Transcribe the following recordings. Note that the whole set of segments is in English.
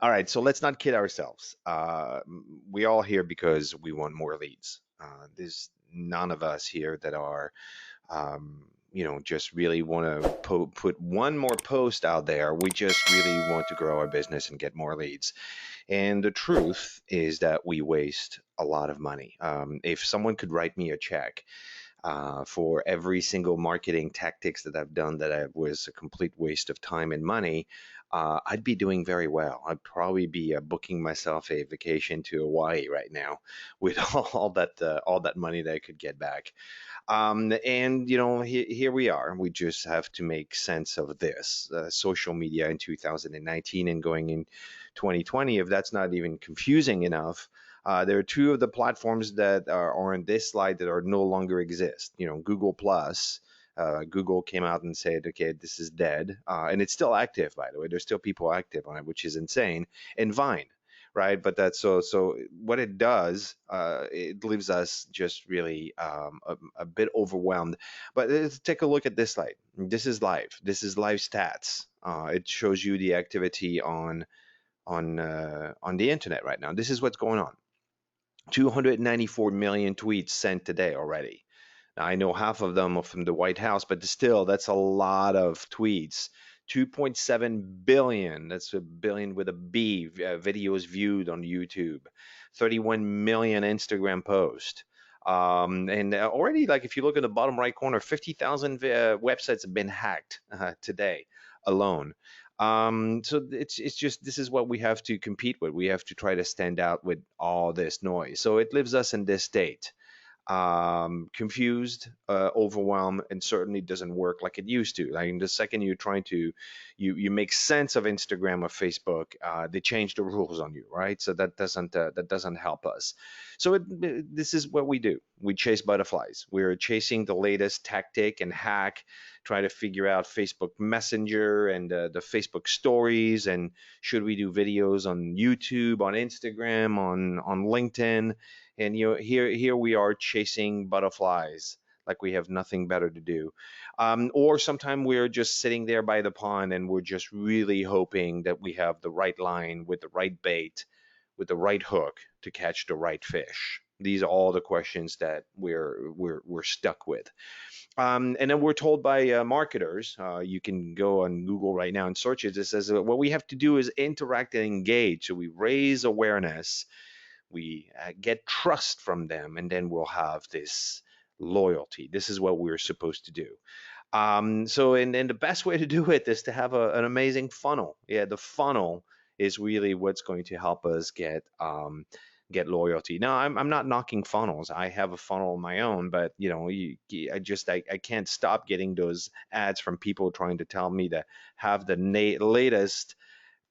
All right, so let's not kid ourselves. We all here because we want more leads. There's none of us here that are, just really want to put one more post out there. We just really want to grow our business and get more leads. And the truth is that we waste a lot of money. If someone could write me a check for every single marketing tactics that I've done that I was a complete waste of time and money, I'd be doing very well. I'd probably be booking myself a vacation to Hawaii right now with all that money that I could get back. And here we are. We just have to make sense of this social media in 2019 and going in 2020. If that's not even confusing enough, there are two of the platforms that are on this slide that are no longer exist. Google Plus. Google came out and said, okay, this is dead. And it's still active, by the way. There's still people active on it, which is insane. And Vine, right? But that's so what it does, it leaves us just really a bit overwhelmed. But let's take a look at this slide. This is live. This is live stats. It shows you the activity on the internet right now. This is what's going on. 294 million tweets sent today already. Now, I know half of them are from the White House, but still, that's a lot of tweets. 2.7 billion, that's a billion with a B, videos viewed on YouTube. 31 million Instagram posts. And already, like if you look at the bottom right corner, 50,000 websites have been hacked today alone. So it's just this is what we have to compete with. We have to try to stand out with all this noise. So it leaves us in this state, confused, overwhelmed, and certainly doesn't work like it used to. Like the second you're trying to, you make sense of Instagram or Facebook, they change the rules on you, right? So that doesn't help us. So this is what we do. We chase butterflies. We're chasing the latest tactic and hack, try to figure out Facebook Messenger and the Facebook stories, and should we do videos on YouTube, on Instagram, on LinkedIn? And here we are chasing butterflies like we have nothing better to do. Or sometimes we're just sitting there by the pond and we're just really hoping that we have the right line with the right bait, with the right hook to catch the right fish. These are all the questions that we're stuck with. And then we're told by marketers, you can go on Google right now and search it. It says what we have to do is interact and engage. So we raise awareness, we get trust from them, and then we'll have this loyalty. This is what we're supposed to do. And the best way to do it is to have an amazing funnel. Yeah, the funnel is really what's going to help us get loyalty. Now, I'm not knocking funnels. I have a funnel of my own, but I can't stop getting those ads from people trying to tell me to have the latest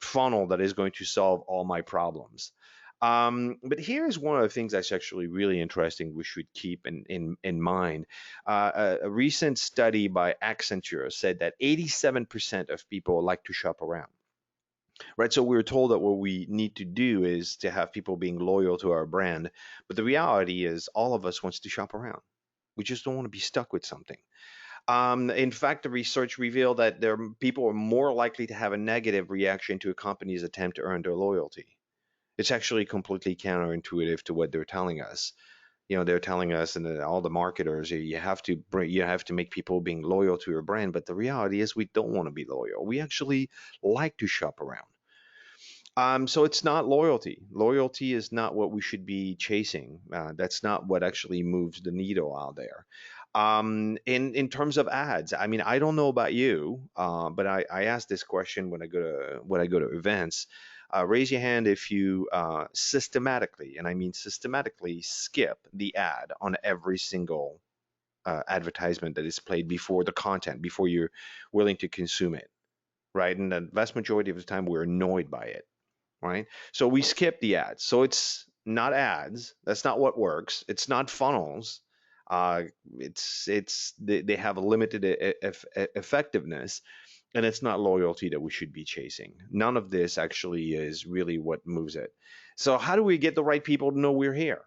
funnel that is going to solve all my problems. But here's one of the things that's actually really interesting we should keep in mind. A recent study by Accenture said that 87% of people like to shop around. Right, so we were told that what we need to do is to have people being loyal to our brand, but the reality is all of us wants to shop around. We just don't want to be stuck with something. In fact, the research revealed that people are more likely to have a negative reaction to a company's attempt to earn their loyalty. It's actually completely counterintuitive to what they're telling us. They're telling us, and all the marketers, you have to make people being loyal to your brand. But the reality is, we don't want to be loyal. We actually like to shop around. So it's not loyalty. Loyalty is not what we should be chasing. That's not what actually moves the needle out there. In terms of ads, I mean, I don't know about you, but I ask this question when I go to events. Raise your hand if you systematically, and I mean systematically, skip the ad on every single advertisement that is played before the content, before you're willing to consume it, right? And the vast majority of the time, we're annoyed by it, right? So we skip the ads. So it's not ads. That's not what works. It's not funnels. Uh, they have a limited effectiveness, and it's not loyalty that we should be chasing. None of this actually is really what moves it. So how do we get the right people to know we're here?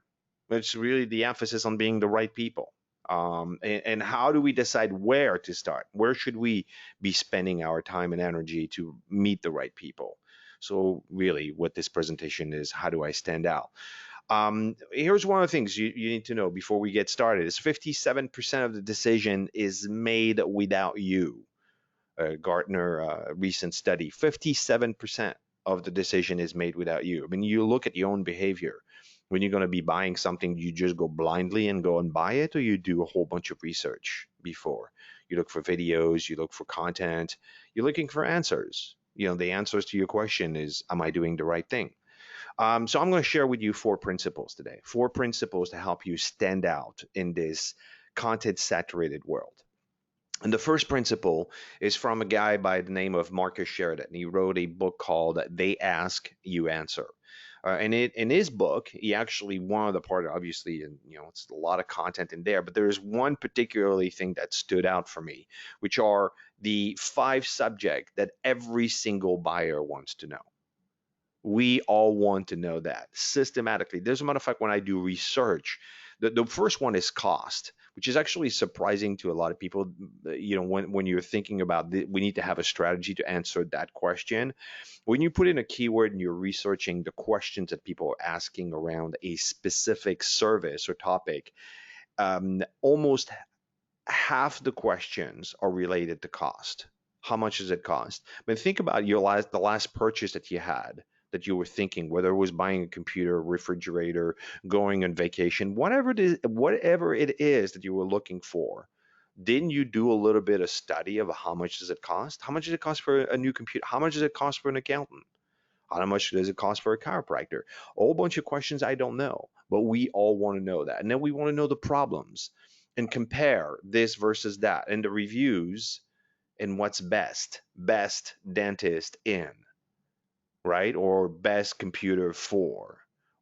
It's really the emphasis on being the right people. And how do we decide where to start? Where should we be spending our time and energy to meet the right people? So really what this presentation is, how do I stand out? Here's one of the things you need to know before we get started is 57% of the decision is made without you. Gartner recent study, 57% of the decision is made without you. I mean, you look at your own behavior. When you're going to be buying something, you just go blindly and go and buy it, or you do a whole bunch of research before. You look for videos, you look for content, you're looking for answers. You know, the answers to your question is, am I doing the right thing? So I'm going to share with you 4 principles today, 4 principles to help you stand out in this content saturated world. And the first principle is from a guy by the name of Marcus Sheridan. He wrote a book called They Ask, You Answer. And in his book, he actually, one of the part, obviously, and it's a lot of content in there, but there is one particularly thing that stood out for me, which are the 5 subjects that every single buyer wants to know. We all want to know that systematically. As a matter of fact, when I do research, the first one is cost, which is actually surprising to a lot of people. When you're thinking about we need to have a strategy to answer that question. When you put in a keyword and you're researching the questions that people are asking around a specific service or topic, almost half the questions are related to cost. How much does it cost? But think about the last purchase that you had, that you were thinking, whether it was buying a computer, refrigerator, going on vacation, whatever it is that you were looking for. Didn't you do a little bit of study of how much does it cost? How much does it cost for a new computer? How much does it cost for an accountant? How much does it cost for a chiropractor? A whole bunch of questions I don't know, but we all want to know that. And then we want to know the problems and compare this versus that and the reviews and what's best. Best dentist in, right? Or best computer for,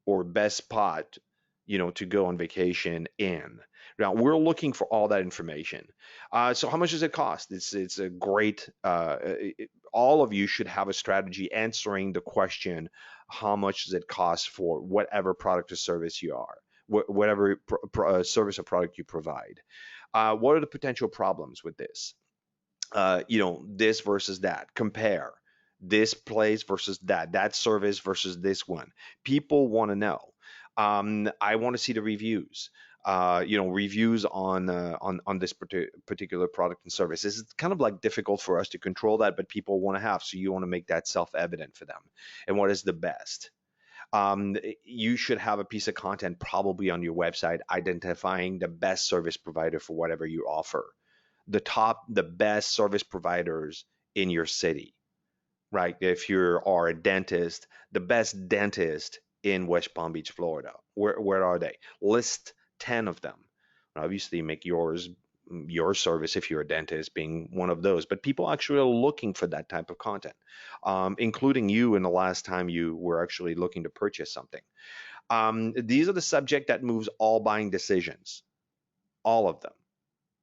or best spot, to go on vacation in. Now we're looking for all that information. So how much does it cost? It's a great. All of you should have a strategy answering the question: how much does it cost for whatever product or service you are, whatever service or product you provide? What are the potential problems with this? This versus that. Compare this place versus that service versus this one. People want to know. I want to see the reviews. Reviews on this particular product and service. It's kind of like difficult for us to control that, but people want to have. So you want to make that self-evident for them. And what is the best? You should have a piece of content probably on your website identifying the best service provider for whatever you offer, the best service providers in your city, right? If you are a dentist, the best dentist in West Palm Beach, Florida. Where are they? List 10 of them. Obviously, make your service, if you're a dentist, being one of those. But people actually are looking for that type of content, including you in the last time you were actually looking to purchase something. These are the subject that moves all buying decisions, all of them.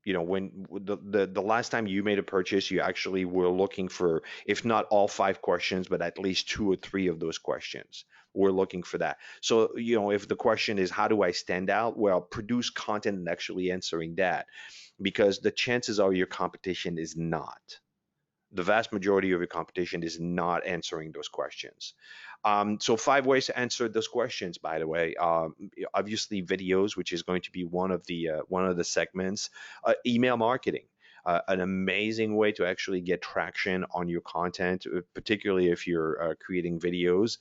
When the last time you made a purchase, you actually were looking for, if not all 5 questions, but at least 2 or 3 of those questions. We're looking for that. So, if the question is, how do I stand out? Well, produce content and actually answering that, because the chances are your competition is not. The vast majority of your competition is not answering those questions. So 5 ways to answer those questions, by the way. Obviously, videos, which is going to be one of the segments. Email marketing, an amazing way to actually get traction on your content, particularly if you're creating videos,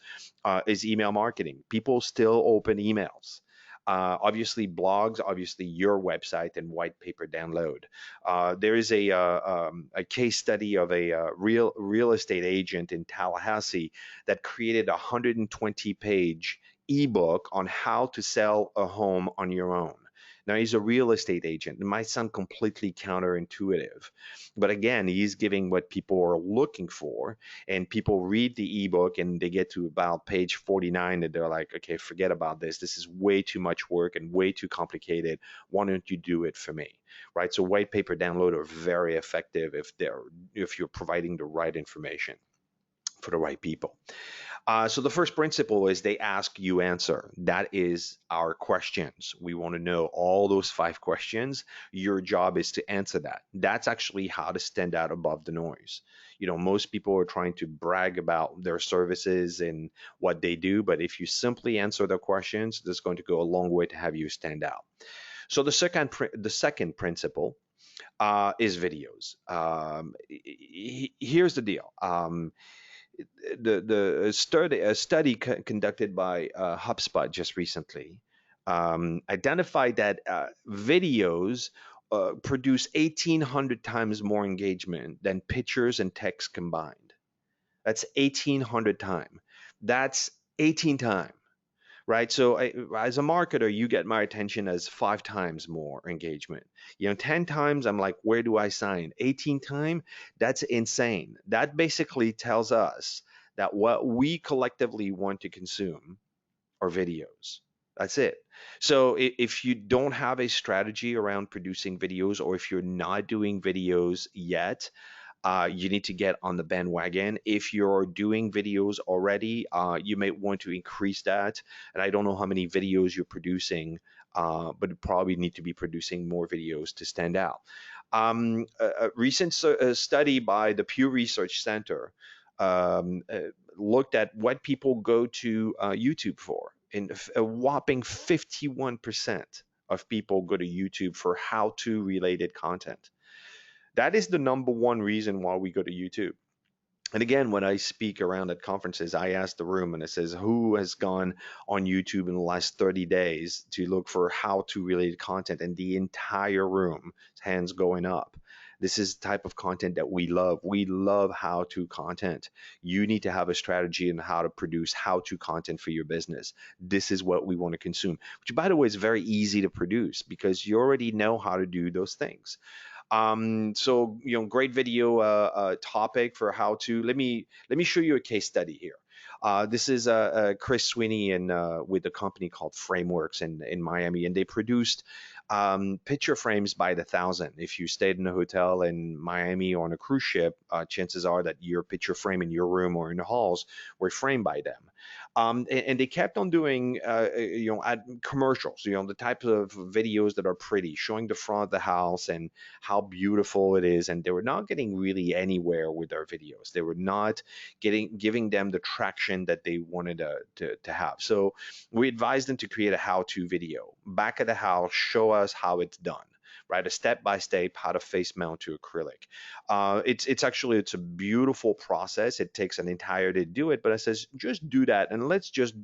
is email marketing. People still open emails. Obviously blogs, obviously your website and white paper download. There is a case study of a real estate agent in Tallahassee that created a 120-page ebook on how to sell a home on your own. Now, he's a real estate agent. It might sound completely counterintuitive, but again, he's giving what people are looking for, and people read the ebook and they get to about page 49 and they're like, okay, forget about this. This is way too much work and way too complicated. Why don't you do it for me? Right? So white paper download are very effective if you're providing the right information for the right people. So the first principle is they ask, you answer. That is our questions. We want to know all those 5 questions. Your job is to answer that. That's actually how to stand out above the noise. Most people are trying to brag about their services and what they do, but if you simply answer their questions, that's going to go a long way to have you stand out. So the second principle is videos. Here's the deal. A study conducted by HubSpot just recently identified that videos produce 1,800 times more engagement than pictures and text combined. That's 1,800 times. That's 18 times, right? So as a marketer, you get my attention as 5 times more engagement. 10 times, I'm like, where do I sign? 18 times, that's insane. That basically tells us that what we collectively want to consume are videos. That's it. So if you don't have a strategy around producing videos, or if you're not doing videos yet, you need to get on the bandwagon. If you're doing videos already, you may want to increase that. And I don't know how many videos you're producing, but you probably need to be producing more videos to stand out. A recent study by the Pew Research Center um, uh, looked at what people go to YouTube for. And a whopping 51% of people go to YouTube for how-to related content. That is the number one reason why we go to YouTube. And again, when I speak around at conferences, I ask the room and it says, who has gone on YouTube in the last 30 days to look for how to related content? And the entire room, hands going up. This is the type of content that we love. We love how to content. You need to have a strategy on how to produce how to content for your business. This is what we want to consume, which by the way is very easy to produce because you already know how to do those things. So great video topic for how to. Let me show you a case study here. This is Chris Sweeney and with a company called Frameworks in Miami, and they produced picture frames by the thousand. If you stayed in a hotel in Miami or on a cruise ship, chances are that your picture frame in your room or in the halls were framed by them. And they kept on doing, commercials, the types of videos that are pretty, showing the front of the house and how beautiful it is. And they were not getting really anywhere with their videos. They were not giving them the traction that they wanted to have. So we advised them to create a how-to video. Back of the house, show us how it's done, right? A step-by-step how to face mount to acrylic. It's a beautiful process. It takes an entire day to do it, but it says just do that and let's just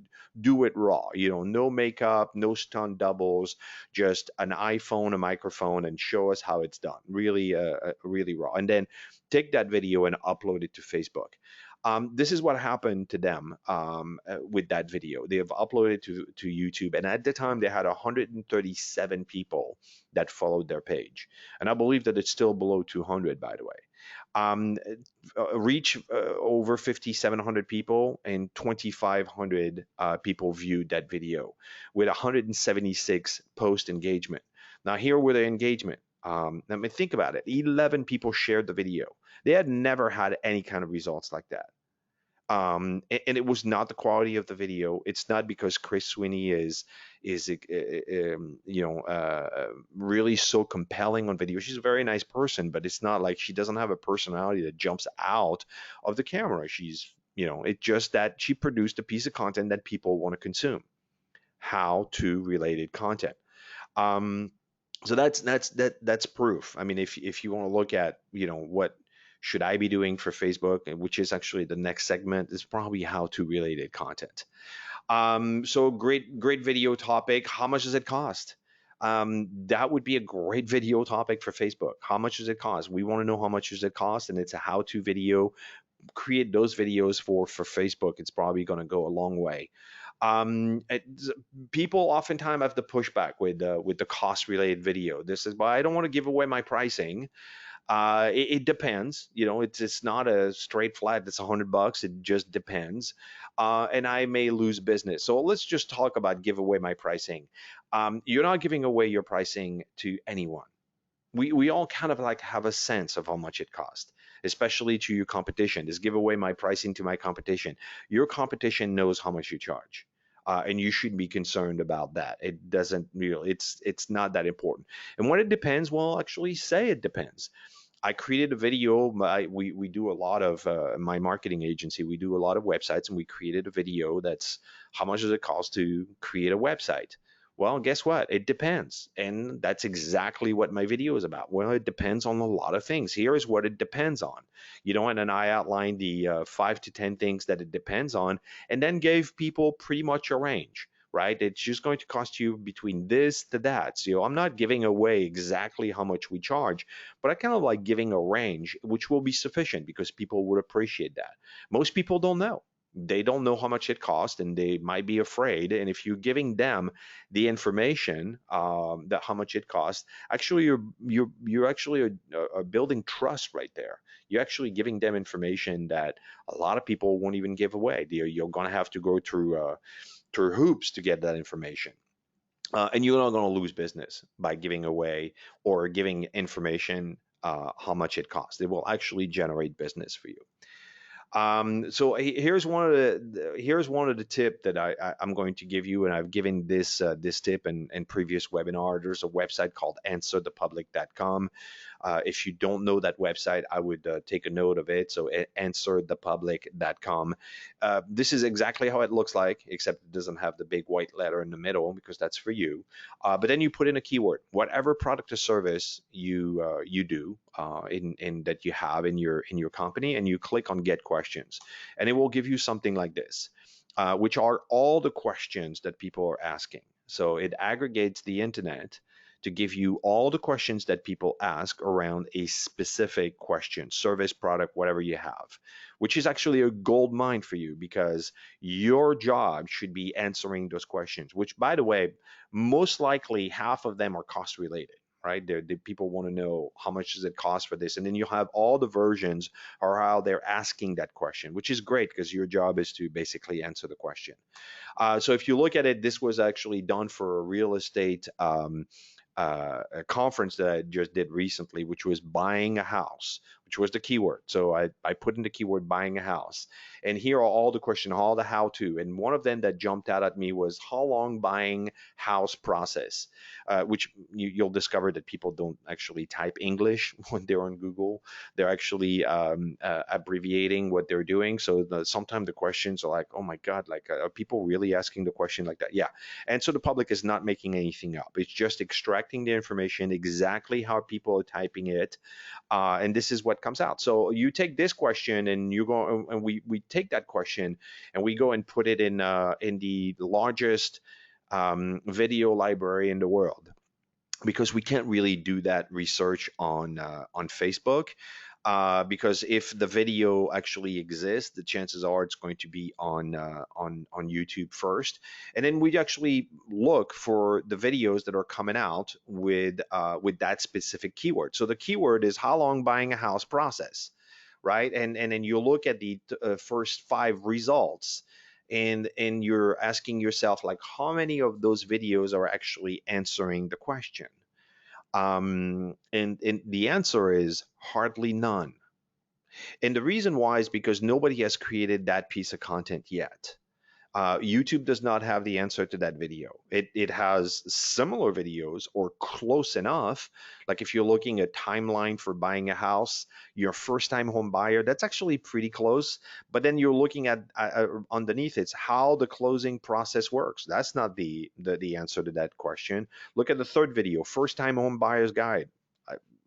do it raw. No makeup, no stunt doubles, just an iPhone, a microphone, and show us how it's done. Really, really raw. And then take that video and upload it to Facebook. This is what happened to them with that video. They have uploaded to YouTube, and at the time they had 137 people that followed their page, and I believe that it's still below 200, by the way. Um, Reach over 5,700 people, and 2,500 people viewed that video with 176 post engagement. Now here were the engagement. I mean, think about it. 11 people shared the video. They had never had any kind of results like that. And it was not the quality of the video. It's not because Chris Sweeney really so compelling on video. She's a very nice person, but it's not like she doesn't have a personality that jumps out of the camera. It's just that she produced a piece of content that people want to consume. How to related content. Um, so that's proof. I mean, if you want to look at what should I be doing for Facebook, which is actually the next segment, is probably how to related content. So great video topic. How much does it cost? That would be a great video topic for Facebook. How much does it cost? We want to know how much does it cost, and it's a how-to video. Create those videos for Facebook. It's probably going to go a long way. People oftentimes have the pushback with the cost related video. This is why I don't want to give away my pricing. It depends. It's not a straight flat. It's $100. It just depends, and I may lose business. So let's just talk about give away my pricing. You're not giving away your pricing to anyone. We all kind of like have a sense of how much it costs, especially to your competition. Just give away my pricing to my competition. Your competition knows how much you charge. And you shouldn't be concerned about that. It doesn't really, it's not that important. And when it depends, well, actually say it depends. I created a video. We do a lot of my marketing agency. We do a lot of websites, and we created a video that's how much does it cost to create a website? Well, guess what? It depends, and that's exactly what my video is about. Well, it depends on a lot of things. Here is what it depends on. And I outlined the 5 to 10 things that it depends on, and then gave people pretty much a range, right? It's just going to cost you between this to that. So I'm not giving away exactly how much we charge, but I kind of like giving a range, which will be sufficient because people would appreciate that. Most people don't know. They don't know how much it costs, and they might be afraid. And if you're giving them the information that how much it costs, actually you're actually building trust right there. You're actually giving them information that a lot of people won't even give away. You're going to have to go through hoops to get that information. And you're not going to lose business by giving away or giving information how much it costs. It will actually generate business for you. So here's one of the tip that I'm going to give you, and I've given this tip in previous webinar. There's a website called answerthepublic.com. If you don't know that website, I would take a note of it. So answerthepublic.com. This is exactly how it looks like, except it doesn't have the big white letter in the middle because that's for you. But then you put in a keyword, whatever product or service you do in that you have in your company, and you click on Get Questions, and it will give you something like this, which are all the questions that people are asking. So it aggregates the internet to give you all the questions that people ask around a specific question, service, product, whatever you have, which is actually a gold mine for you because your job should be answering those questions, which, by the way, most likely half of them are cost related. Right? The people want to know how much does it cost for this, and then you have all the versions or how they're asking that question, which is great because your job is to basically answer the question. So if you look at it, this was actually done for a real estate a conference that I just did recently, which was buying a house, which was the keyword. So I put in the keyword buying a house. And here are all the questions, all the how to. And one of them that jumped out at me was how long buying house process, which you'll discover that people don't actually type English when they're on Google. They're actually abbreviating what they're doing. So sometimes the questions are like, oh my God, like are people really asking the question like that? Yeah. And so the public is not making anything up. It's just extracting the information exactly how people are typing it. And this is what comes out. So you take this question and you go, and we take that question and we go and put it in the largest video library in the world, because we can't really do that research on Facebook. Because if the video actually exists, the chances are it's going to be on YouTube first, and then we actually look for the videos that are coming out with that specific keyword. So the keyword is how long buying a house process, right? And then you look at the first 5 results, and you're asking yourself like how many of those videos are actually answering the question. And the answer is hardly none. And the reason why is because nobody has created that piece of content yet. YouTube does not have the answer to that video. It has similar videos or close enough. Like if you're looking at timeline for buying a house, your first time home buyer, that's actually pretty close. But then you're looking at underneath it's how the closing process works. That's not the answer to that question. Look at the third video, first time home buyer's guide.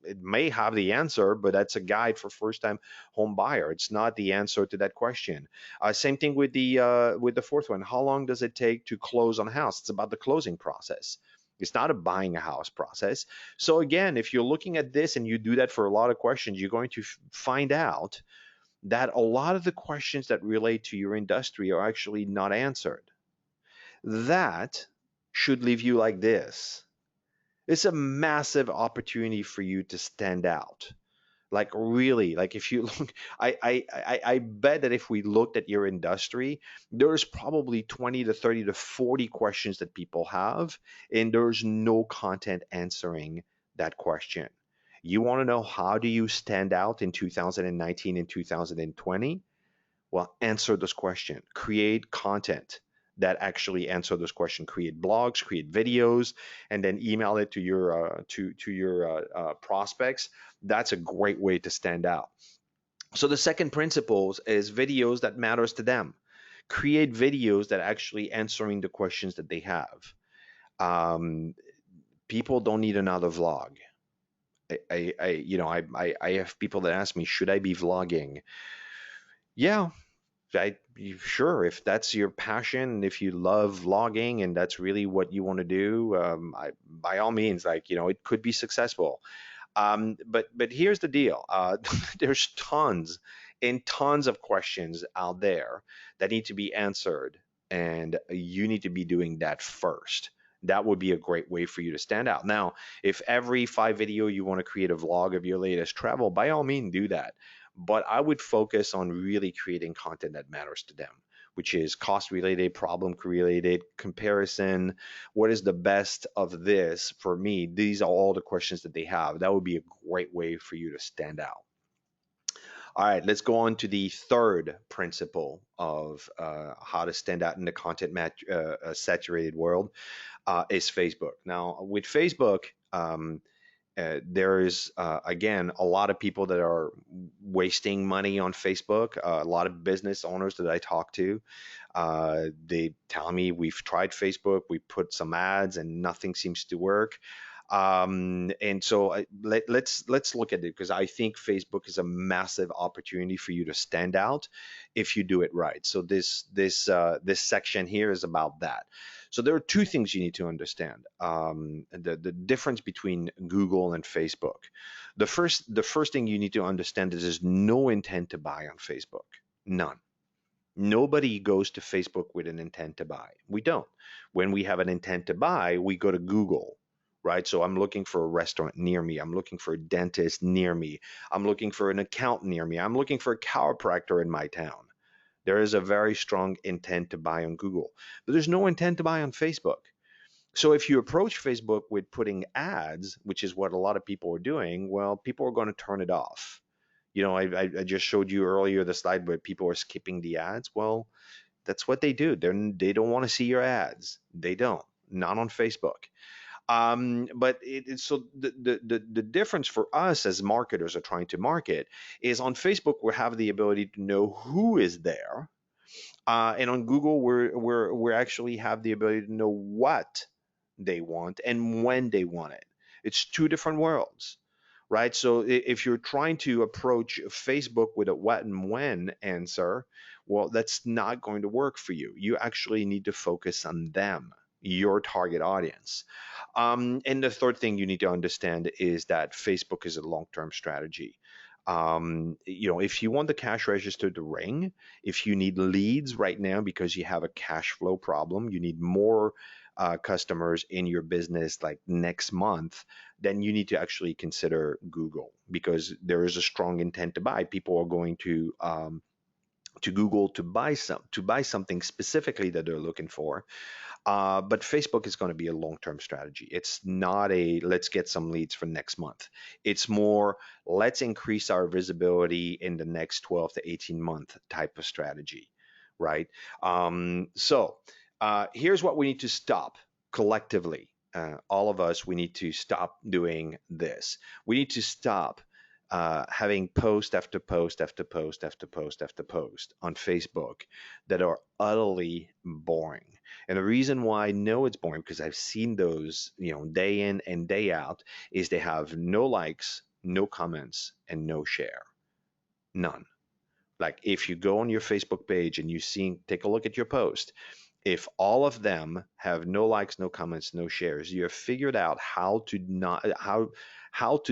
It may have the answer, but that's a guide for first-time home buyer. It's not the answer to that question. Same thing with the fourth one. How long does it take to close on a house? It's about the closing process. It's not a buying a house process. So again, if you're looking at this and you do that for a lot of questions, you're going to find out that a lot of the questions that relate to your industry are actually not answered. That should leave you like this. It's a massive opportunity for you to stand out. Like really, like if you look, I bet that if we looked at your industry, there's probably 20 to 30 to 40 questions that people have, and there's no content answering that question. You want to know how do you stand out in 2019 and 2020? Well, answer this question. Create content that actually answer those questions. Create blogs, create videos, and then email it to your prospects. That's a great way to stand out. So the second principle is videos that matters to them. Create videos that actually answering the questions that they have. Um, People don't need another vlog. I have people that ask me, should I be vlogging? Yeah, sure, if that's your passion, if you love vlogging and that's really what you want to do, by all means, it could be successful. But here's the deal. There's tons and tons of questions out there that need to be answered, and you need to be doing that first. That would be a great way for you to stand out. Now, if every 5 video you want to create a vlog of your latest travel, by all means do that. But I would focus on really creating content that matters to them, which is cost related, problem related, comparison. What is the best of this for me? These are all the questions that they have. That would be a great way for you to stand out. All right, let's go on to the third principle of how to stand out in the saturated world, is Facebook. Now, with Facebook, there is again a lot of people that are wasting money on Facebook. A lot of business owners that I talk to, they tell me, we've tried Facebook, we put some ads, and nothing seems to work. And so let's look at it, because I think Facebook is a massive opportunity for you to stand out if you do it right. So this section here is about that. So there are two things you need to understand. The difference between Google and Facebook. The first thing you need to understand is there's no intent to buy on Facebook. None. Nobody goes to Facebook with an intent to buy. We don't. When we have an intent to buy, we go to Google, right? So I'm looking for a restaurant near me. I'm looking for a dentist near me. I'm looking for an accountant near me. I'm looking for a chiropractor in my town. There is a very strong intent to buy on Google, but there's no intent to buy on Facebook. So if you approach Facebook with putting ads, which is what a lot of people are doing, well, people are going to turn it off. I just showed you earlier the slide where people are skipping the ads. Well, that's what they do. They don't want to see your ads. They don't. Not on Facebook. But so the difference for us as marketers are trying to market is on Facebook we have the ability to know who is there, and on Google we actually have the ability to know what they want and when they want it. It's two different worlds, right? So if you're trying to approach Facebook with a what and when answer, well, that's not going to work for you. You actually need to focus on them, your target audience. And the third thing you need to understand is that Facebook is a long-term strategy. If you want the cash register to ring, if you need leads right now because you have a cash flow problem, you need more customers in your business like next month, then you need to actually consider Google, because there is a strong intent to buy. People are going to Google to buy something specifically that they're looking for. But Facebook is going to be a long-term strategy. It's not a let's get some leads for next month. It's more let's increase our visibility in the next 12 to 18 month type of strategy, right? Here's what we need to stop collectively. All of us, we need to stop doing this. We need to stop having post after post after post after post after post on Facebook that are utterly boring. And the reason why I know it's boring, because I've seen those, day in and day out, is they have no likes, no comments, and no share. None. Like if you go on your Facebook page and take a look at your post, if all of them have no likes, no comments, no shares, you have figured out how to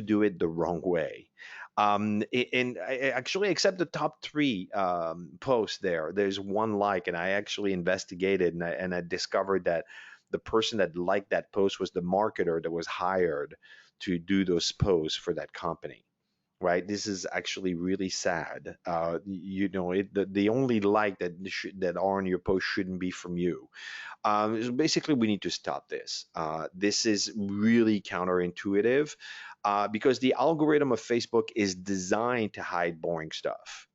do it the wrong way. And I actually, except the top three posts there's one like, and I actually investigated and I discovered that the person that liked that post was the marketer that was hired to do those posts for that company. Right, this is actually really sad. The only like that are on your post shouldn't be from you. So basically, we need to stop this. This is really counterintuitive, because the algorithm of Facebook is designed to hide boring stuff.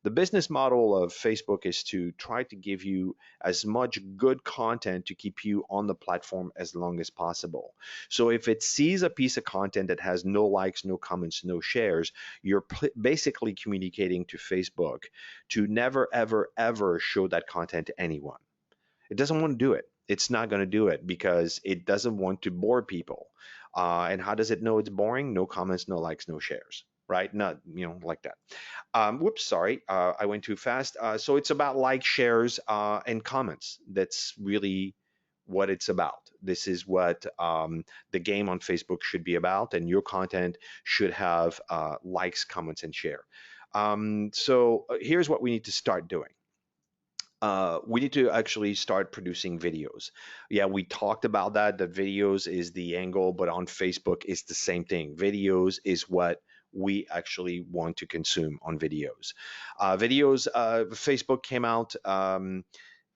The business model of Facebook is to try to give you as much good content to keep you on the platform as long as possible. So if it sees a piece of content that has no likes, no comments, no shares, you're basically communicating to Facebook to never, ever, ever show that content to anyone. It doesn't want to do it. It's not going to do it because it doesn't want to bore people. And how does it know it's boring? No comments, no likes, no shares, right? Not, like that. Whoops, sorry, I went too fast. So it's about likes, shares, and comments. That's really what it's about. This is what the game on Facebook should be about, and your content should have likes, comments, and share. So here's what we need to start doing. We need to actually start producing videos. Yeah, we talked about that videos is the angle, but on Facebook, it's the same thing. Videos is what we actually want to consume on videos. Facebook came out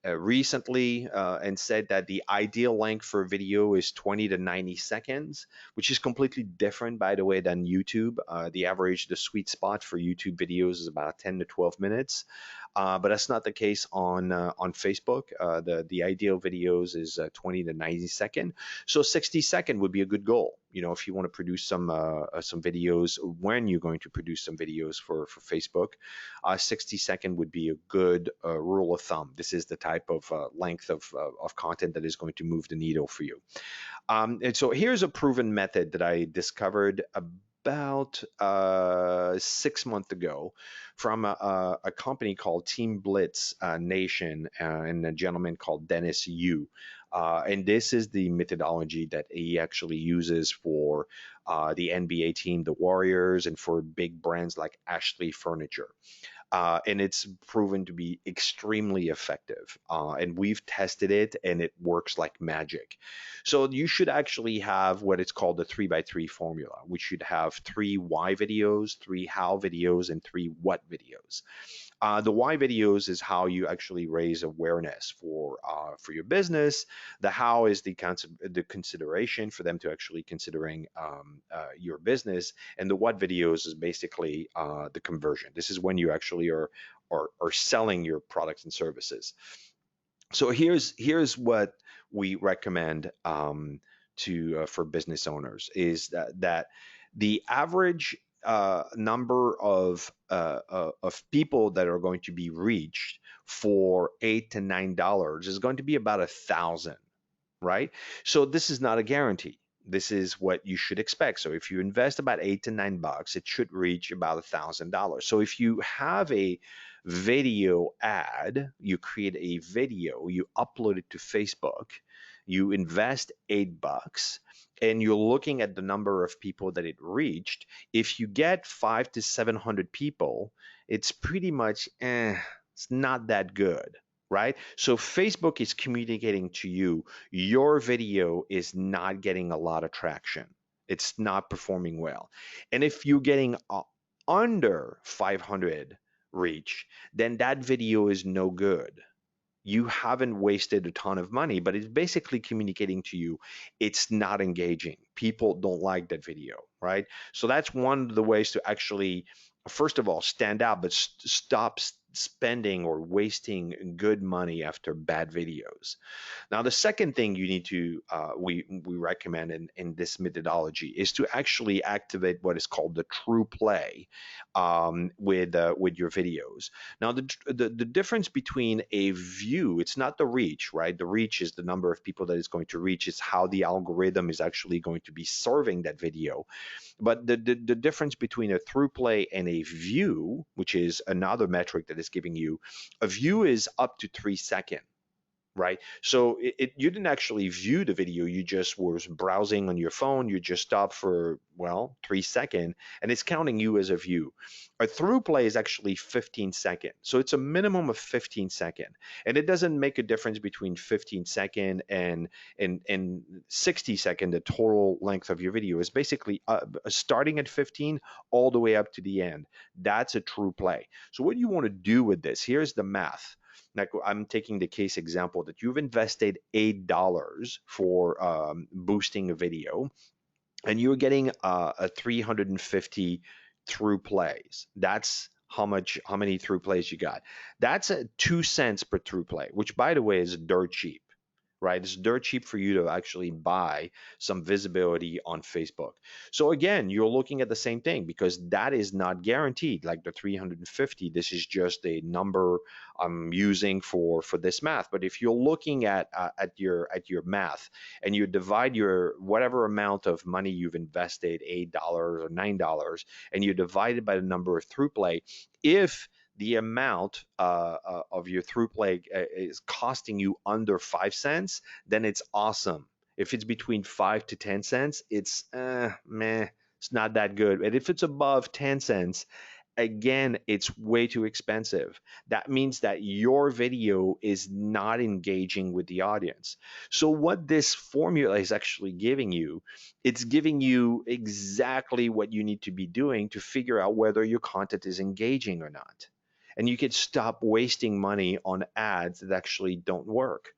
recently and said that the ideal length for video is 20 to 90 seconds, which is completely different, by the way, than YouTube. The sweet spot for YouTube videos is about 10 to 12 minutes. But that's not the case on Facebook. The ideal videos is 20 to 90 second. So 60-second would be a good goal. If you want to produce some videos, when you're going to produce some videos for Facebook, 60-second would be a good rule of thumb. This is the type of length of content that is going to move the needle for you. And so here's a proven method that I discovered about 6 months ago from a company called Team Blitz Nation and a gentleman called Dennis Yu. And this is the methodology that he actually uses for the NBA team, the Warriors, and for big brands like Ashley Furniture. And it's proven to be extremely effective. And we've tested it, and it works like magic. So you should actually have what it's called the 3x3 formula, which should have 3 why videos, 3 how videos, and 3 what videos. The why videos is how you actually raise awareness for your business. The how is the consideration for them to actually considering your business, and the what videos is basically the conversion. This is when you actually are selling your products and services. So here's what we recommend for business owners is that the average number of people that are going to be reached for $8 to $9 is going to be about 1,000, right? So this is not a guarantee. This is what you should expect. So if you invest about $8 to $9, it should reach about $1,000. So if you have a video ad, you create a video, you upload it to Facebook, you invest $8, and you're looking at the number of people that it reached. If you get 500 to 700 people, it's pretty much, it's not that good, right? So Facebook is communicating to you, your video is not getting a lot of traction. It's not performing well. And if you're getting under 500 reach, then that video is no good. You haven't wasted a ton of money, but it's basically communicating to you it's not engaging. People don't like that video, right? So that's one of the ways to actually, first of all, stand out, but stop spending or wasting good money after bad videos. Now, the second thing you need to, we recommend in this methodology is to actually activate what is called the true play with your videos. Now, the difference between a view, it's not the reach, right? The reach is the number of people that it's going to reach. It's how the algorithm is actually going to be serving that video. But the difference between a through play and a view, which is another metric that is giving you, a view is up to 3 seconds. Right? So you didn't actually view the video, you just were browsing on your phone, you just stopped for, 3 seconds, and it's counting you as a view. A through play is actually 15 seconds. So it's a minimum of 15 seconds. And it doesn't make a difference between 15 seconds and 60 seconds, the total length of your video is basically starting at 15 all the way up to the end. That's a true play. So what do you want to do with this? Here's the math. Like I'm taking the case example that you've invested $8 for boosting a video, and you're getting a 350 through plays. That's how many through plays you got. That's a 2 cents per through play, which by the way is dirt cheap, right? It's dirt cheap for you to actually buy some visibility on Facebook. So again, you're looking at the same thing because that is not guaranteed. Like the 350, this is just a number I'm using for this math. But if you're looking at your math and you divide your whatever amount of money you've invested, $8 or $9, and you divide it by the number of through play, if the amount of your through play is costing you under 5 cents, then it's awesome. If it's between 5 to 10 cents, it's meh, it's not that good. And if it's above 10 cents, again, it's way too expensive. That means that your video is not engaging with the audience. So what this formula is actually giving you, it's giving you exactly what you need to be doing to figure out whether your content is engaging or not. And you can stop wasting money on ads that actually don't work.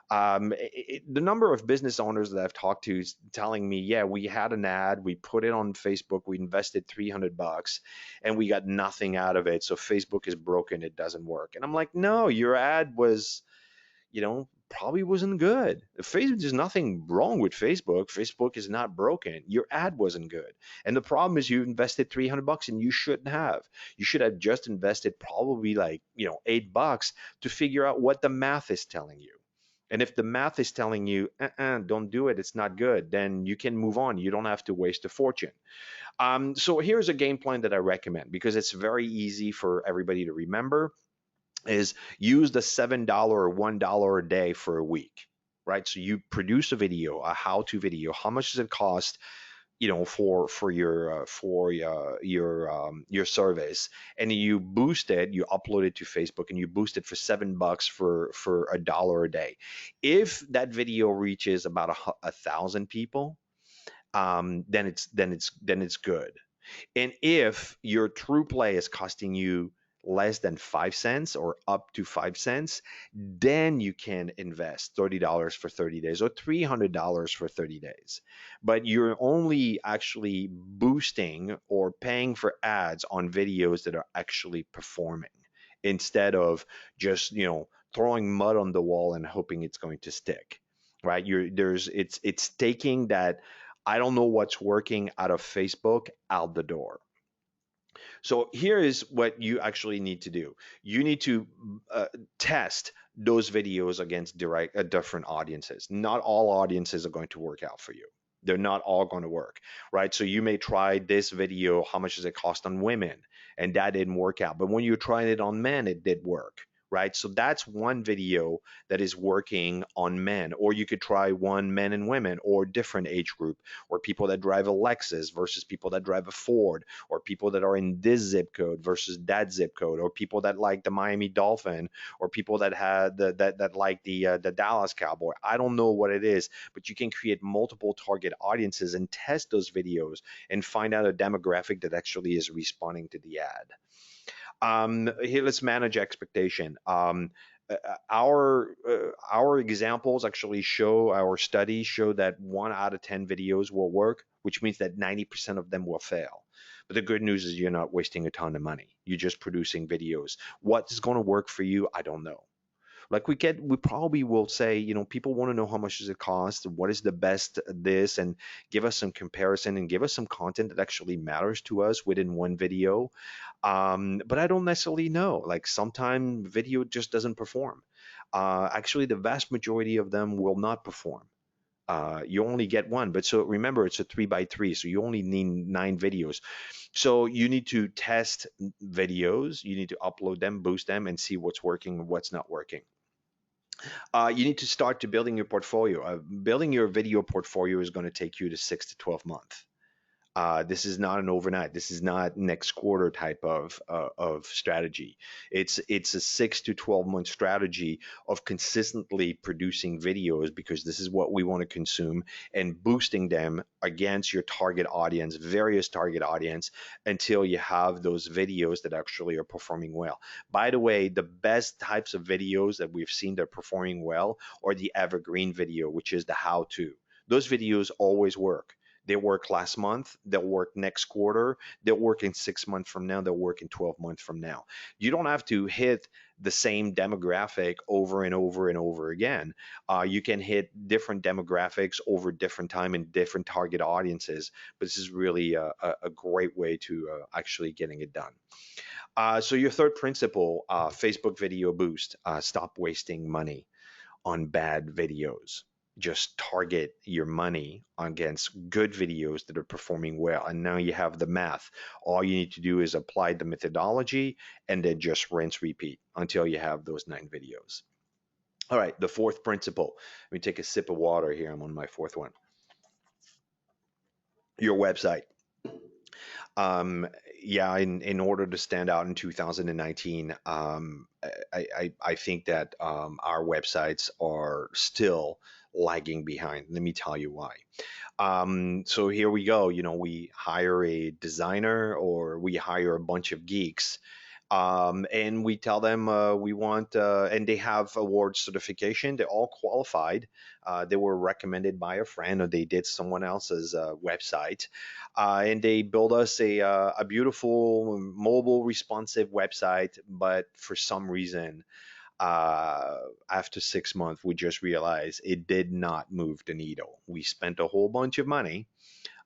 The number of business owners that I've talked to is telling me, yeah, we had an ad, we put it on Facebook, we invested $300, and we got nothing out of it. So Facebook is broken, it doesn't work. And I'm like, no, your ad was, probably wasn't good. Facebook, there's nothing wrong with Facebook. Facebook is not broken. Your ad wasn't good. And the problem is you invested $300 and you shouldn't have. You should have just invested probably like, $8 to figure out what the math is telling you. And if the math is telling you, don't do it, it's not good, then you can move on. You don't have to waste a fortune. So here's a game plan that I recommend because it's very easy for everybody to remember is use the $7 or $1 a day for a week, right? So you produce a video, a how-to video. How much does it cost? For your service, and you boost it, you upload it to Facebook, and you boost it for $7 for $1 a day. If that video reaches about 1,000 people, then it's good. And if your true play is costing you less than 5 cents or up to 5 cents, then you can invest $30 for 30 days or $300 for 30 days. But you're only actually boosting or paying for ads on videos that are actually performing instead of just, throwing mud on the wall and hoping it's going to stick, right? It's taking that I don't know what's working out of Facebook out the door. So here is what you actually need to do. You need to test those videos against different audiences. Not all audiences are going to work out for you. They're not all going to work, right? So you may try this video, how much does it cost on women? And that didn't work out. But when you tried it on men, it did work, right? So that's one video that is working on men. Or you could try one men and women or different age group, or people that drive a Lexus versus people that drive a Ford, or people that are in this zip code versus that zip code, or people that like the Miami Dolphin, or people that had that like the Dallas Cowboy. I don't know what it is, but you can create multiple target audiences and test those videos and find out a demographic that actually is responding to the ad. Here, let's manage expectation. Our examples actually show, our studies show that 1 out of 10 videos will work, which means that 90% of them will fail. But the good news is you're not wasting a ton of money. You're just producing videos. What is going to work for you? I don't know. Like we probably will say, people want to know how much does it cost, what is the best this, and give us some comparison and give us some content that actually matters to us within one video. But I don't necessarily know. Like sometimes video just doesn't perform. Actually, the vast majority of them will not perform. You only get one, but so remember it's a 3x3, so you only need 9 videos. So you need to test videos, you need to upload them, boost them, and see what's working and what's not working. You need to start to building your portfolio. Building your video portfolio is going to take you to 6 to 12 months. This is not an overnight. This is not next quarter type of strategy. It's a 6 to 12 month strategy of consistently producing videos because this is what we want to consume and boosting them against your target audience, various target audience, until you have those videos that actually are performing well. By the way, the best types of videos that we've seen that are performing well are the evergreen video, which is the how-to. Those videos always work. They work last month, they'll work next quarter, they'll work in 6 months from now, they'll work in 12 months from now. You don't have to hit the same demographic over and over and over again. You can hit different demographics over different time and different target audiences, but this is really a great way to actually getting it done. So your third principle, Facebook video boost, stop wasting money on bad videos. Just target your money against good videos that are performing well. And now you have the math. All you need to do is apply the methodology and then just rinse, repeat until you have those 9 videos. All right, the fourth principle. Let me take a sip of water here. I'm on my fourth one. Your website. Yeah, in order to stand out in 2019, I think that our websites are still lagging behind. Let me tell you why. So here we go. We hire a designer or we hire a bunch of geeks, and we tell them we want, and they have award certification. They're all qualified. They were recommended by a friend or they did someone else's website, and they build us a beautiful mobile responsive website. But for some reason, after 6 months, we just realized it did not move the needle. We spent a whole bunch of money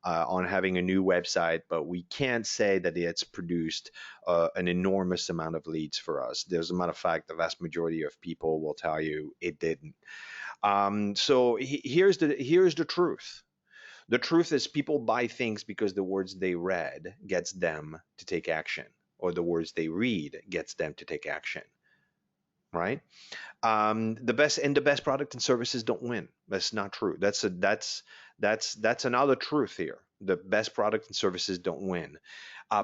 on having a new website, but we can't say that it's produced an enormous amount of leads for us. As a matter of fact, the vast majority of people will tell you it didn't. So here's the truth. The truth is people buy things because the words they read gets them to take action, or the words they read gets them to take action, right? The best product and services don't win. That's not true. That's another truth here. The best product and services don't win.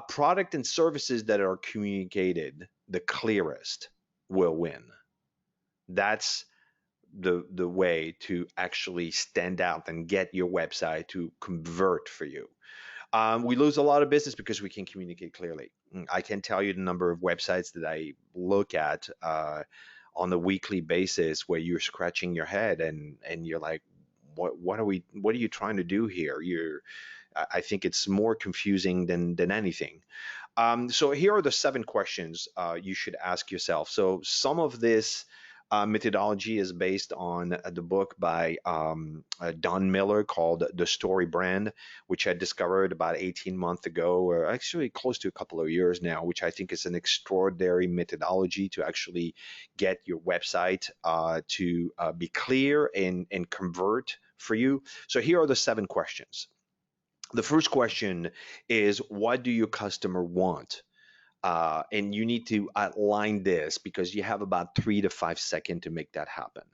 Product and services that are communicated the clearest will win. That's the way to actually stand out and get your website to convert for you. We lose a lot of business because we can communicate clearly. I can tell you the number of websites that I look at on a weekly basis where you're scratching your head and you're like, what are you trying to do here? I think it's more confusing than anything. So here are the 7 questions you should ask yourself. So some of this methodology is based on the book by Don Miller called The Story Brand, which I discovered about 18 months ago, or actually close to a couple of years now, which I think is an extraordinary methodology to actually get your website to be clear and convert for you. So here are the 7 questions. The first question is, what do your customer want? And you need to outline this because you have about 3 to 5 seconds to make that happen.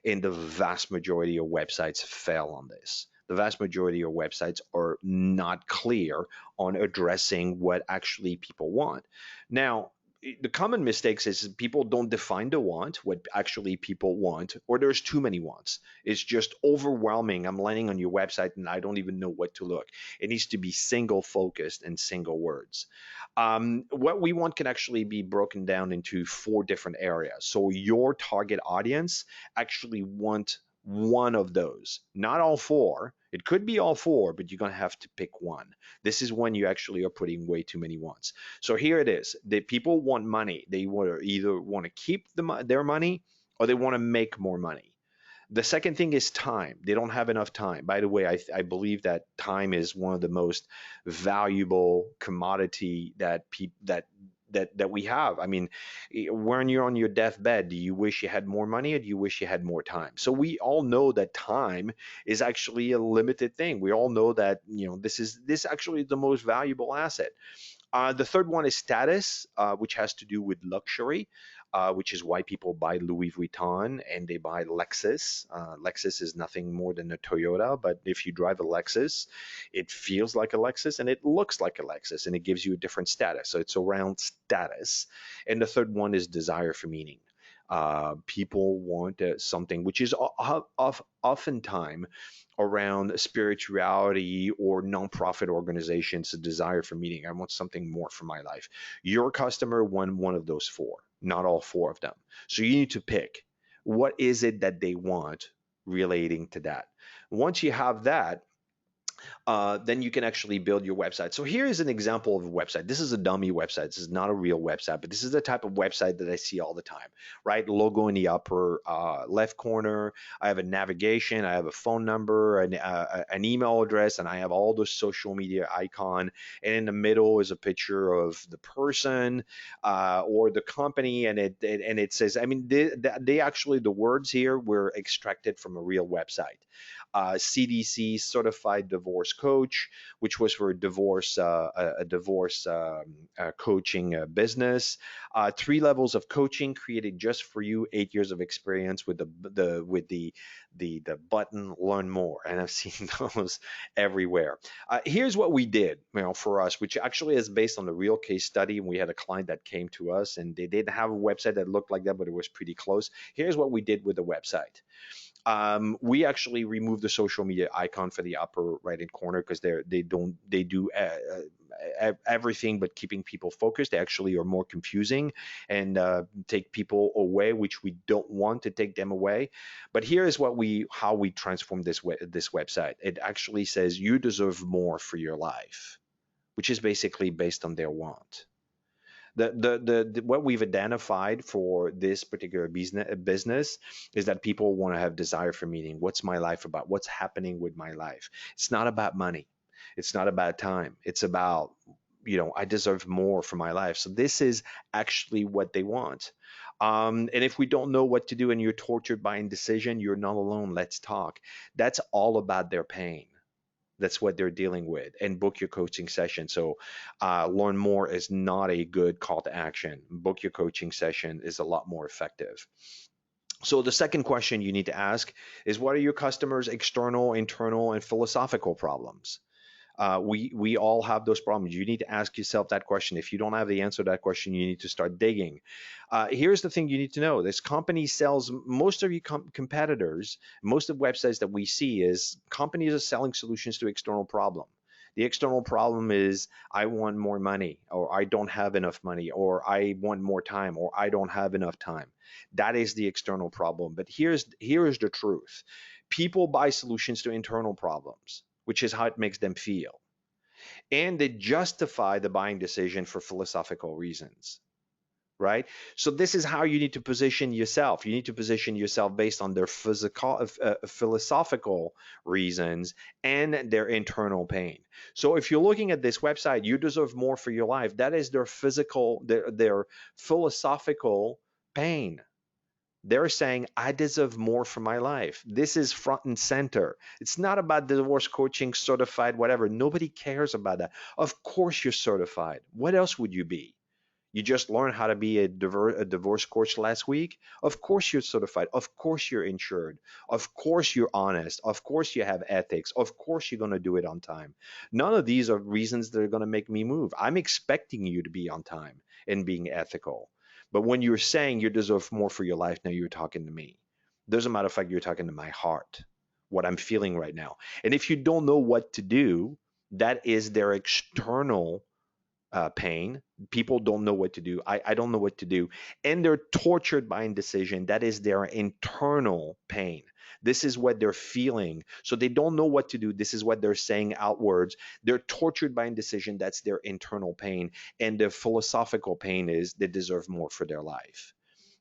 And the vast majority of websites fail on this. The vast majority of websites are not clear on addressing what actually people want. Now, the common mistakes is people don't define the want, what actually people want, or there's too many wants. It's just overwhelming. I'm landing on your website and I don't even know what to look. It needs to be single focused and single words. What we want can actually be broken down into 4 different areas. So your target audience actually want one of those, not all 4. It could be all 4, but you're going to have to pick one. This is when you actually are putting way too many wants. So here it is. The people want money. They either want to keep their money or they want to make more money. The second thing is time. They don't have enough time. By the way, I believe that time is one of the most valuable commodity that we have. I mean, when you're on your deathbed, do you wish you had more money or do you wish you had more time? So we all know that time is actually a limited thing. We all know that, this actually is the most valuable asset. The third one is status, which has to do with luxury, which is why people buy Louis Vuitton and they buy Lexus. Lexus is nothing more than a Toyota, but if you drive a Lexus, it feels like a Lexus and it looks like a Lexus and it gives you a different status. So it's around status. And the third one is desire for meaning. People want something which is oftentimes around spirituality or nonprofit organizations, a desire for meaning. I want something more for my life. Your customer want one of those 4, not all 4 of them. So you need to pick what is it that they want relating to that. Once you have that, then you can actually build your website. So here is an example of a website. This is a dummy website. This is not a real website, but this is the type of website that I see all the time, right? Logo in the upper left corner. I have a navigation. I have a phone number, an email address, and I have all the social media icon. And in the middle is a picture of the person or the company, and it says, I mean, they actually, the words here were extracted from a real website. CDC, Certified Divorce Coach, which was for a divorce coaching business. 3 levels of coaching created just for you. 8 years of experience with the button Learn More, and I've seen those everywhere. Here's what we did, for us, which actually is based on the real case study. And we had a client that came to us, and they didn't have a website that looked like that, but it was pretty close. Here's what we did with the website. We actually removed the social media icon for the upper right hand corner because they do everything but keeping people focused. They actually are more confusing and take people away, which we don't want to take them away. But here is how we transform this website. It actually says you deserve more for your life, which is basically based on their want. What we've identified for this particular business is that people want to have desire for meaning. What's my life about? What's happening with my life? It's not about money. It's not about time. It's about, I deserve more for my life. So this is actually what they want. And if we don't know what to do and you're tortured by indecision, you're not alone. Let's talk. That's all about their pain. That's what they're dealing with, and book your coaching session. So Learn More is not a good call to action. Book your coaching session is a lot more effective. So the second question you need to ask is, what are your customers' external, internal, and philosophical problems? We all have those problems. You need to ask yourself that question. If you don't have the answer to that question, you need to start digging. Here's the thing you need to know: this company sells, most of your competitors, most of the websites that we see is companies are selling solutions to external problem. The external problem is I want more money, or I don't have enough money, or I want more time, or I don't have enough time. That is the external problem. But here is the truth: people buy solutions to internal problems, which is how it makes them feel. And they justify the buying decision for philosophical reasons, right? So this is how you need to position yourself. You need to position yourself based on their philosophical reasons and their internal pain. So if you're looking at this website, you deserve more for your life. That is their philosophical pain. They're saying, I deserve more for my life. This is front and center. It's not about divorce coaching, certified, whatever. Nobody cares about that. Of course you're certified. What else would you be? You just learned how to be a divorce coach last week. Of course you're certified. Of course you're insured. Of course you're honest. Of course you have ethics. Of course you're going to do it on time. None of these are reasons that are going to make me move. I'm expecting you to be on time and being ethical. But when you're saying you deserve more for your life, now you're talking to me. As a matter of fact, you're talking to my heart, what I'm feeling right now. And if you don't know what to do, that is their external pain. People don't know what to do. I don't know what to do. And they're tortured by indecision. That is their internal pain. This is what they're feeling. So they don't know what to do. This is what they're saying outwards. They're tortured by indecision. That's their internal pain. And the philosophical pain is they deserve more for their life.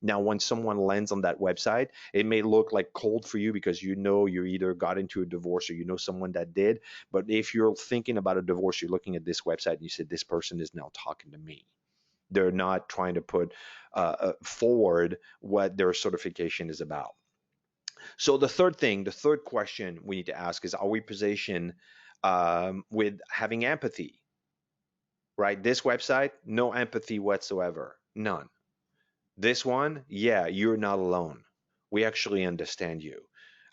Now, when someone lands on that website, it may look like cold for you because you either got into a divorce or you know someone that did. But if you're thinking about a divorce, you're looking at this website and you said, this person is now talking to me. They're not trying to put forward what their certification is about. So the third question we need to ask is, are we positioned with having empathy? Right? This website, no empathy whatsoever. None. This one, yeah, you're not alone. We actually understand you.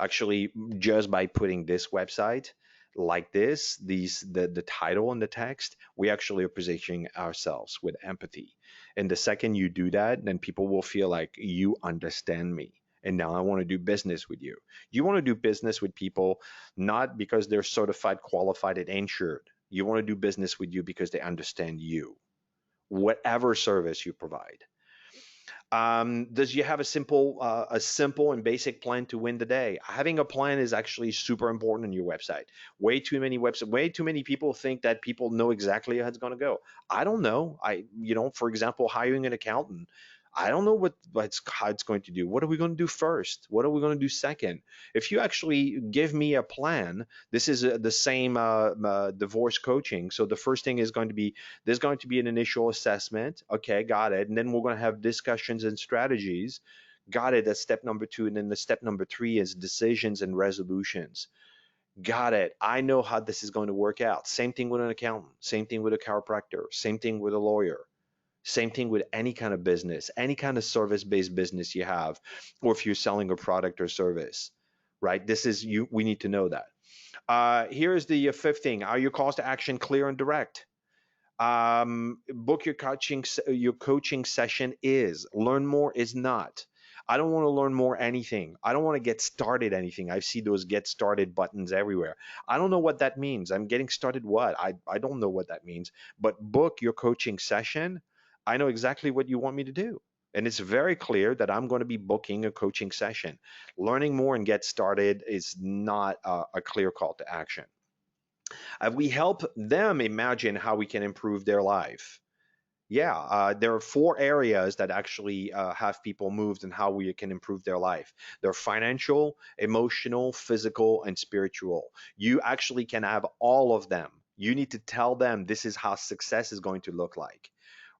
Actually, just by putting this website like this, the title and the text, we actually are positioning ourselves with empathy. And the second you do that, then people will feel like you understand me. And now I want to do business with you. You want to do business with people not because they're certified, qualified, and insured. You want to do business with you because they understand you, whatever service you provide. Does you have a simple and basic plan to win the day? Having a plan is actually super important on your website. Way too many people think that people know exactly how it's going to go. I don't know. For example, hiring an accountant. I don't know how it's going to do. What are we going to do first? What are we going to do second? If you actually give me a plan, this is the same divorce coaching. So the first thing is going to be there's going to be an initial assessment. Okay, got it. And then we're going to have discussions and strategies. Got it. That's step number 2. And then the step number 3 is decisions and resolutions. Got it. I know how this is going to work out. Same thing with an accountant. Same thing with a chiropractor. Same thing with a lawyer. Same thing with any kind of business, any kind of service-based business you have, or if you're selling a product or service, right? This is you. We need to know that. Here's the fifth thing: are your calls to action clear and direct? Book your coaching session is. Learn more is not. I don't want to learn more anything. I don't want to get started anything. I see those get started buttons everywhere. I don't know what that means. I'm getting started what? I don't know what that means. But book your coaching session. I know exactly what you want me to do. And it's very clear that I'm going to be booking a coaching session. Learning more and get started is not a clear call to action. We help them imagine how we can improve their life. Yeah, there are 4 areas that actually have people moved and how we can improve their life. They're financial, emotional, physical, and spiritual. You actually can have all of them. You need to tell them this is how success is going to look like,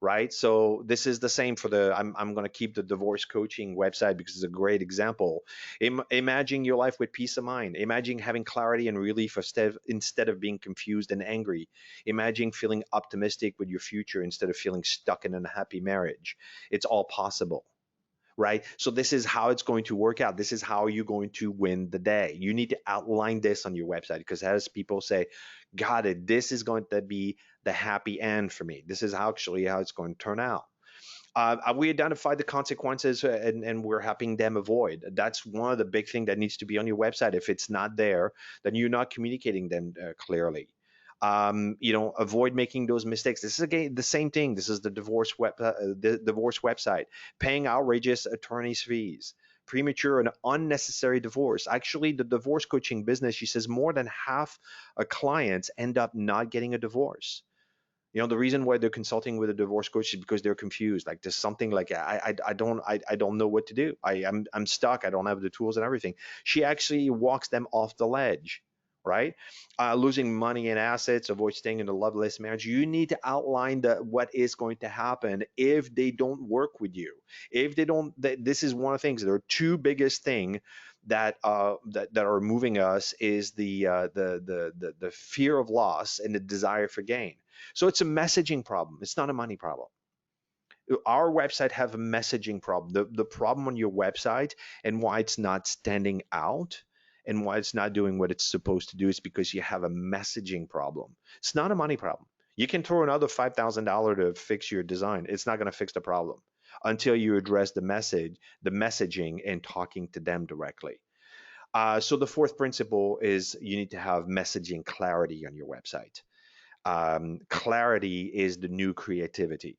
right? So this is the same for I'm going to keep the divorce coaching website because it's a great example. Imagine your life with peace of mind. Imagine having clarity and relief instead of being confused and angry. Imagine feeling optimistic with your future instead of feeling stuck in an unhappy marriage. It's all possible, right? So this is how it's going to work out. This is how you're going to win the day. You need to outline this on your website because as people say, got it, this is going to be the happy end for me. This is actually how it's going to turn out. We identified the consequences and we're helping them avoid. That's one of the big things that needs to be on your website. If it's not there, then you're not communicating them clearly. Avoid making those mistakes. This is again the same thing. This is the divorce website. Paying outrageous attorney's fees, premature and unnecessary divorce. Actually, the divorce coaching business, she says, more than half of clients end up not getting a divorce. The reason why they're consulting with a divorce coach is because they're confused. Like there's something like I don't know what to do. I'm stuck. I don't have the tools and everything. She actually walks them off the ledge, right? Losing money and assets, avoid staying in a loveless marriage. You need to outline what is going to happen if they don't work with you. If they don't, this is one of the things. There are 2 biggest thing that are moving us is the fear of loss and the desire for gain. So it's a messaging problem. It's not a money problem. Our website have a messaging problem. The problem on your website and why it's not standing out and why it's not doing what it's supposed to do is because you have a messaging problem. It's not a money problem. You can throw another $5,000 to fix your design. It's not going to fix the problem until you address the messaging, and talking to them directly. So the 4th principle is you need to have messaging clarity on your website. Clarity is the new creativity.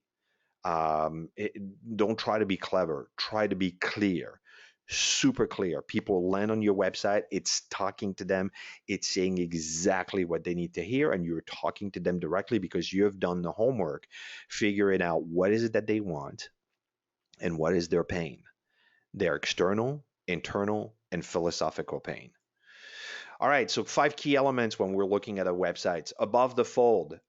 Don't try to be clever. Try to be clear, super clear. People land on your website. It's talking to them. It's saying exactly what they need to hear, and you're talking to them directly because you have done the homework, figuring out what is it that they want and what is their pain, their external, internal, and philosophical pain. All right, so 5 key elements when we're looking at a website. Above the fold,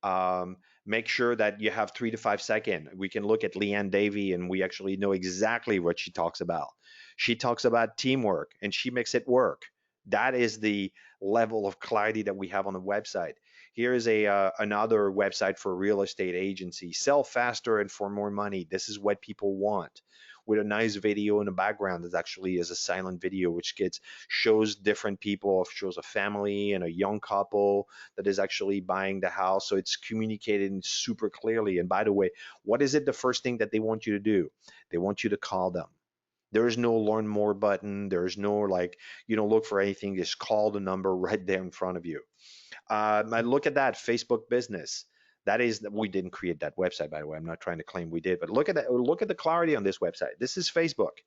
make sure that you have 3 to 5 seconds. We can look at Leanne Davey and we actually know exactly what she talks about. She talks about teamwork and she makes it work. That is the level of clarity that we have on the website. Here is another website for real estate agency. Sell faster and for more money. This is what people want. With a nice video in the background that actually is a silent video, which shows different people, shows a family and a young couple that is actually buying the house. So it's communicated super clearly. And by the way, what is it the first thing that they want you to do? They want you to call them. There is no learn more button. There's no look for anything. Just call the number right there in front of you. I look at that Facebook business. That is that we didn't create that website, by the way. I'm not trying to claim we did, but look at that. Look at the clarity on this website. This is Facebook.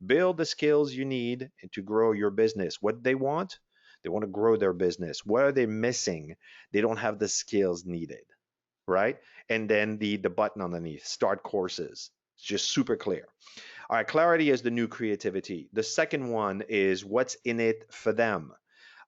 Build the skills you need to grow your business. What they want? They want to grow their business. What are they missing? They don't have the skills needed, right? And then the button underneath, start courses. It's just super clear. All right, clarity is the new creativity. The second one is what's in it for them.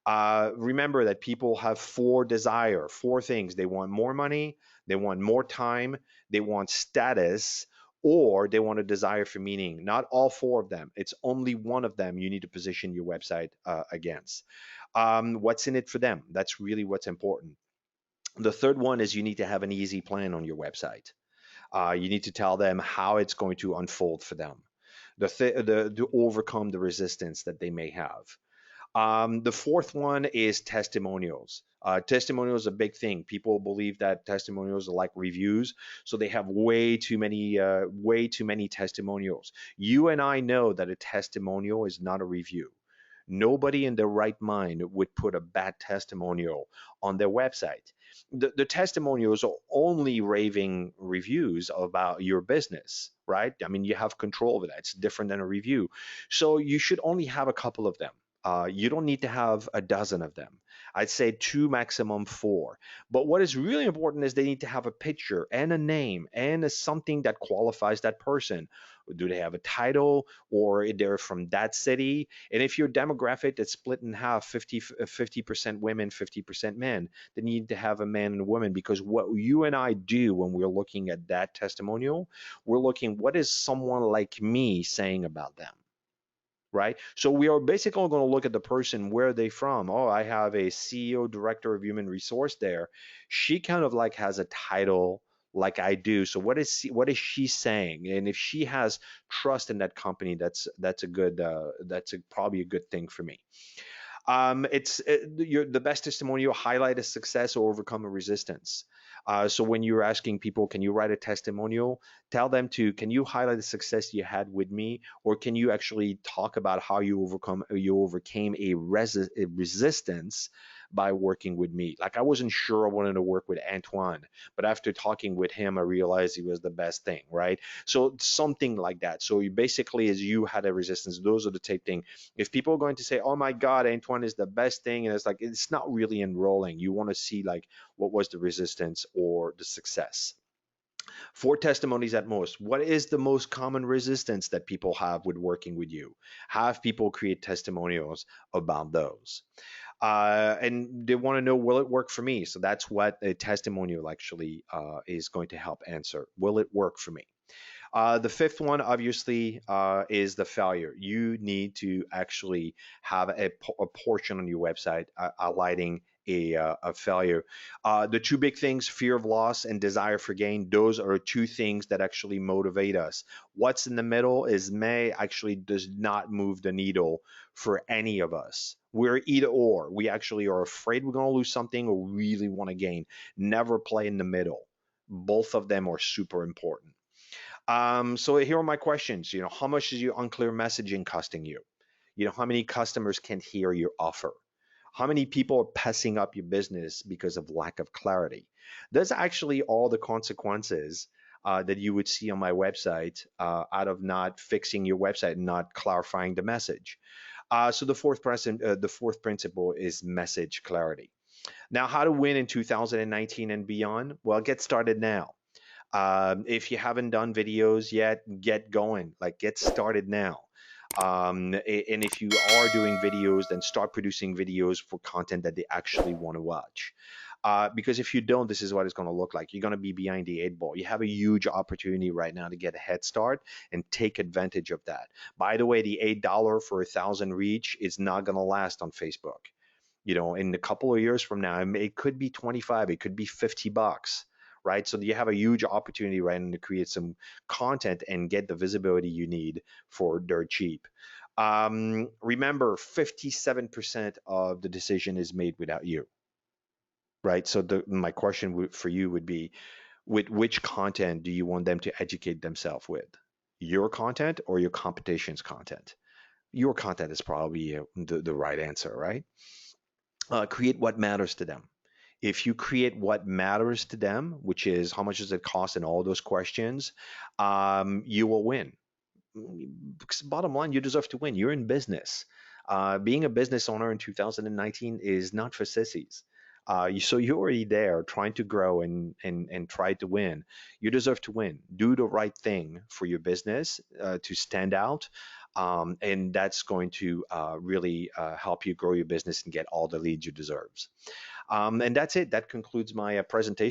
Remember that people have four things. They want more money, they want more time, they want status, or they want a desire for meaning. Not all four of them. It's only one of them you need to position your website against. What's in it for them? That's really what's important. The third one is you need to have an easy plan on your website. You need to tell them how it's going to unfold for them. To overcome the resistance that they may have. The fourth one is testimonials. Testimonials is a big thing. People believe that testimonials are like reviews, so they have way too many testimonials. You and I know that a testimonial is not a review. Nobody in their right mind would put a bad testimonial on their website. The testimonials are only raving reviews about your business, right? I mean, you have control over that. It's different than a review. So you should only have a couple of them. You don't need to have a dozen of them. I'd say two, maximum four. But what is really important is they need to have a picture and a name and something that qualifies that person. Do they have a title, or they're from that city? And if your demographic is split in half, 50% women, 50% men, then you need to have a man and a woman, because what you and I do when we're looking at that testimonial, we're looking, what is someone like me saying about them? Right? So we are basically going to look at the person, where are they from? Oh, I have a CEO, director of human resource there. She kind of like has a title like I do. So what is she saying? And if she has trust in that company, that's a good probably a good thing for me. It's the best testimonial highlight a success or overcome a resistance. So when you're asking people, can you write a testimonial? Tell them to, can you highlight the success you had with me, or can you actually talk about how you overcame a resistance by working with me? Like, I wasn't sure I wanted to work with Antoine, but after talking with him, I realized he was the best thing, right? So something like that. So you basically, as you had a resistance, those are the type thing. If people are going to say, oh my God, Antoine is the best thing, and it's like, it's not really enrolling. You want to see like, what was the resistance or the success? Four testimonies at most. What is the most common resistance that people have with working with you? Have people create testimonials about those. And they want to know, will it work for me? So that's what a testimonial actually is going to help answer. Will it work for me? The fifth one, obviously, is the failure. You need to actually have a portion on your website highlighting a failure. The two big things, fear of loss and desire for gain, those are two things that actually motivate us. What's in the middle is may actually does not move the needle for any of us. We're either or. We actually are afraid we're going to lose something, or really want to gain. Never play in the middle. Both of them are super important. So here are my questions. How much is your unclear messaging costing you? How many customers can't hear your offer? How many people are passing up your business because of lack of clarity? That's actually all the consequences that you would see on my website out of not fixing your website and not clarifying the message. So the fourth principle is message clarity. Now, how to win in 2019 and beyond? Well, get started now. If you haven't done videos yet, get going, like get started now. And if you are doing videos, then start producing videos for content that they actually want to watch. Because if you don't, this is what it's going to look like. You're going to be behind the eight ball. You have a huge opportunity right now to get a head start and take advantage of that. By the way, the $8 for 1,000 reach is not going to last on Facebook. In a couple of years from now, it could be 25, it could be $50, right? So you have a huge opportunity right now to create some content and get the visibility you need for dirt cheap. Remember, 57% of the decision is made without you, right? So my question for you would be, with which content do you want them to educate themselves with? Your content or your competition's content? Your content is probably the right answer, right? Create what matters to them. If you create what matters to them, which is how much does it cost and all those questions, you will win. Because bottom line, you deserve to win. You're in business. Being a business owner in 2019 is not for sissies. So you're already there trying to grow and try to win. You deserve to win. Do the right thing for your business to stand out. And that's going to really help you grow your business and get all the leads you deserve. And that's it. That concludes my presentation.